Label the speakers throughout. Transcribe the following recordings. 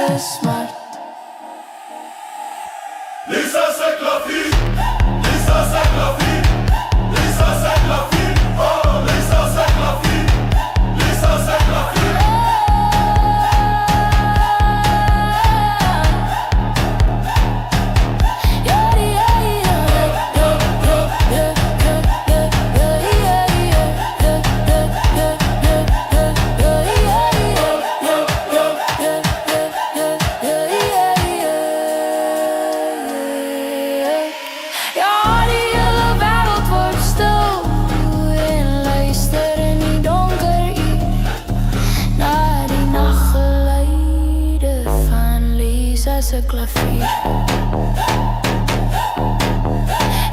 Speaker 1: te smart.
Speaker 2: Lisa c'est la vie, Lisa c'est la vie, Lisa c'est la vie, oh Lisa c'est la vie, Lisa c'est la vie.
Speaker 1: Een klavier.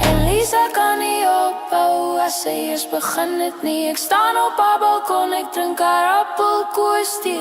Speaker 1: En Lisa kan niet opbouwen als ze eerst begint het niet. Ik sta op haar balkon, ik drink haar appelkoers die